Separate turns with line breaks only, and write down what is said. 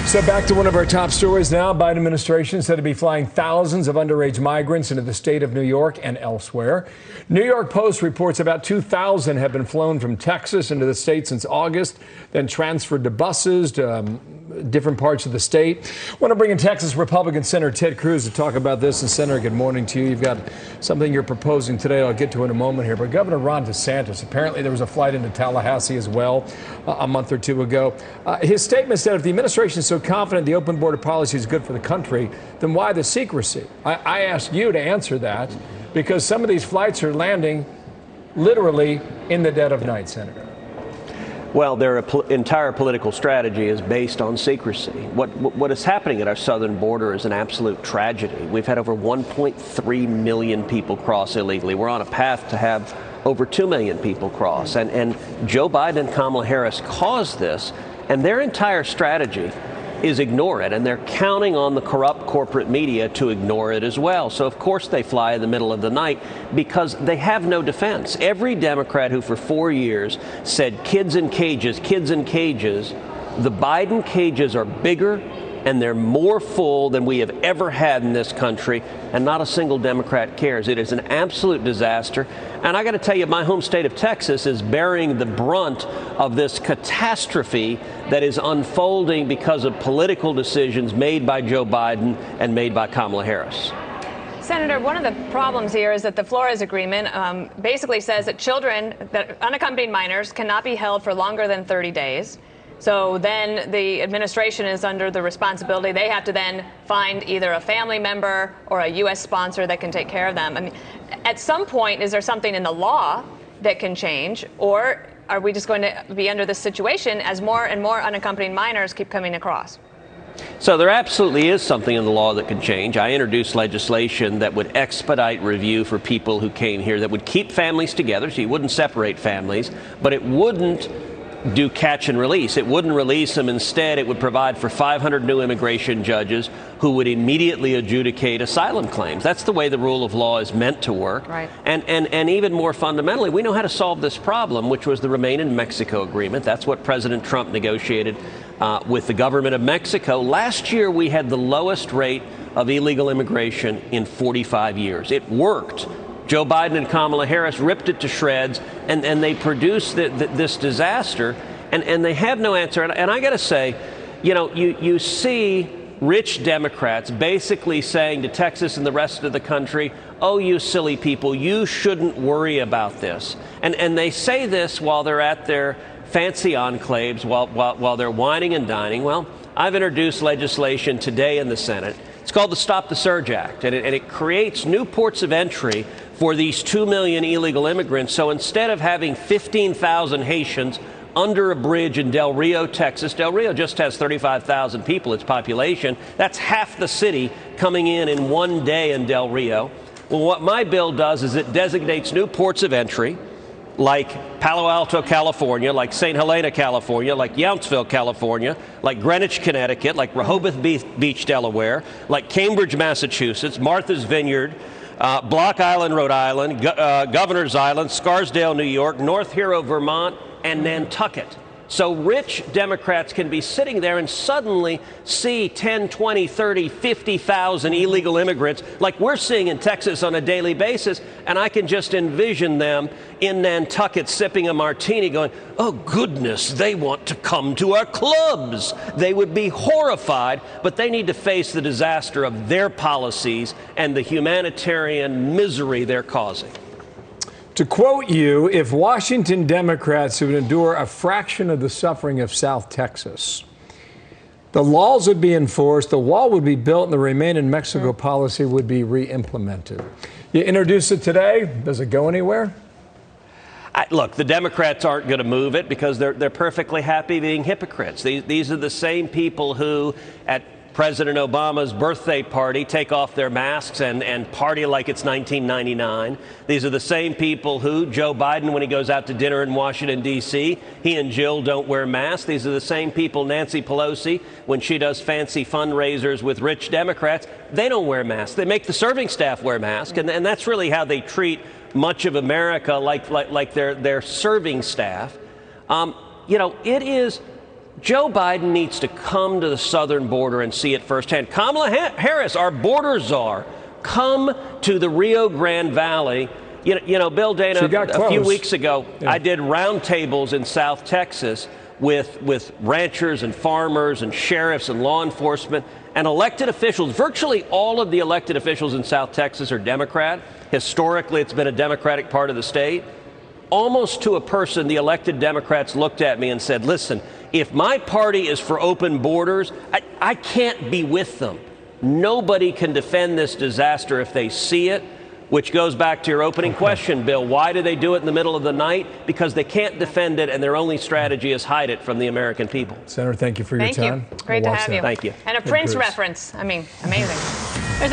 So back to one of our top stories now. Biden administration said to be flying thousands of underage migrants into the state of New York and elsewhere. New York Post reports about 2,000 have been flown from Texas into the state since August, then transferred to buses to different parts of the state. I want to bring in Texas Republican Senator Ted Cruz to talk about this. And Senator, good morning to you. You've got something you're proposing today I'll get to in a moment here. But Governor Ron DeSantis, apparently there was a flight into Tallahassee as well a month or two ago. His statement said if the administration is so confident the open border policy is good for the country, then why the secrecy? I ask you to answer that because some of these flights are landing literally in the dead of night, Senator.
Well, their entire political strategy is based on secrecy. What is happening at our southern border is an absolute tragedy. We've had over 1.3 million people cross illegally. We're on a path to have over 2 million people cross. And Joe Biden and Kamala Harris caused this, and their entire strategy is ignore it, and they're counting on the corrupt corporate media to ignore it as well. So of course they fly in the middle of the night because they have no defense. Every Democrat who for 4 years said kids in cages, the Biden cages are bigger and they're more full than we have ever had in this country, and not a single Democrat cares. It is an absolute disaster. And I got to tell you, my home state of Texas is bearing the brunt of this catastrophe that is unfolding because of political decisions made by Joe Biden and made by Kamala Harris.
Senator, one of the problems here is that the Flores Agreement basically says that children, that unaccompanied minors, cannot be held for longer than 30 days. So then the administration is under the responsibility. They have to then find either a family member or a U.S. sponsor that can take care of them. I mean, at some point, is there something in the law that can change, or are we just going to be under this situation as more and more unaccompanied minors keep coming across?
So there absolutely is something in the law that could change. I introduced legislation that would expedite review for people who came here, that would keep families together, so you wouldn't separate families, but it wouldn't do catch and release. It wouldn't release them. Instead, it would provide for 500 new immigration judges who would immediately adjudicate asylum claims. That's the way the rule of law is meant to work.
Right.
And even more fundamentally, we know how to solve this problem, which was the Remain in Mexico agreement. That's what President Trump negotiated with the government of Mexico. Last year, we had the lowest rate of illegal immigration in 45 years. It worked. Joe Biden and Kamala Harris ripped it to shreds, and they produced this disaster, and they have no answer. And I got to say, you know, you see rich Democrats basically saying to Texas and the rest of the country, oh, you silly people, you shouldn't worry about this. And they say this while they're at their fancy enclaves, while they're whining and dining. Well, I've introduced legislation today in the Senate. It's called the Stop the Surge Act, and it creates new ports of entry for these 2 million illegal immigrants. So instead of having 15,000 Haitians under a bridge in Del Rio, Texas, Del Rio just has 35,000 people, its population. That's half the city coming in one day in Del Rio. Well, what my bill does is it designates new ports of entry, like Palo Alto, California, like St. Helena, California, like Yountsville, California, like Greenwich, Connecticut, like Rehoboth Beach, Delaware, like Cambridge, Massachusetts, Martha's Vineyard, Block Island, Rhode Island, Governor's Island, Scarsdale, New York, North Hero, Vermont, and Nantucket. So rich Democrats can be sitting there and suddenly see 10, 20, 30, 50,000 illegal immigrants like we're seeing in Texas on a daily basis. And I can just envision them in Nantucket sipping a martini going, oh, goodness, they want to come to our clubs. They would be horrified, but they need to face the disaster of their policies and the humanitarian misery they're causing.
To quote you, if Washington Democrats would endure a fraction of the suffering of South Texas, the laws would be enforced, the wall would be built, and the Remain in Mexico policy would be re-implemented. You introduced it today. Does it go anywhere?
Look, the Democrats aren't going to move it because they're perfectly happy being hypocrites. These are the same people who, at President Obama's birthday party, take off their masks and party like it's 1999. These are the same people who, Joe Biden, when he goes out to dinner in Washington, D.C., he and Jill don't wear masks. These are the same people, Nancy Pelosi, when she does fancy fundraisers with rich Democrats, they don't wear masks. They make the serving staff wear masks, and that's really how they treat much of America, like their serving staff. You know, it is Joe Biden needs to come to the southern border and see it firsthand. Kamala Harris, our border czar, come to the Rio Grande Valley. You know, Bill Dana, a few weeks ago, I did roundtables in South Texas with ranchers and farmers and sheriffs and law enforcement and elected officials. Virtually all of the elected officials in South Texas are Democrat. Historically, it's been a Democratic part of the state. Almost to a person, the elected Democrats looked at me and said, listen, if my party is for open borders, I can't be with them. Nobody can defend this disaster if they see it, which goes back to your opening question, Bill. Why do they do it in the middle of the night? Because they can't defend it, and their only strategy is hide it from the American people.
Senator, thank you for your time.
Thank you. Great to have you.
Thank you.
And a Prince reference. I mean, amazing.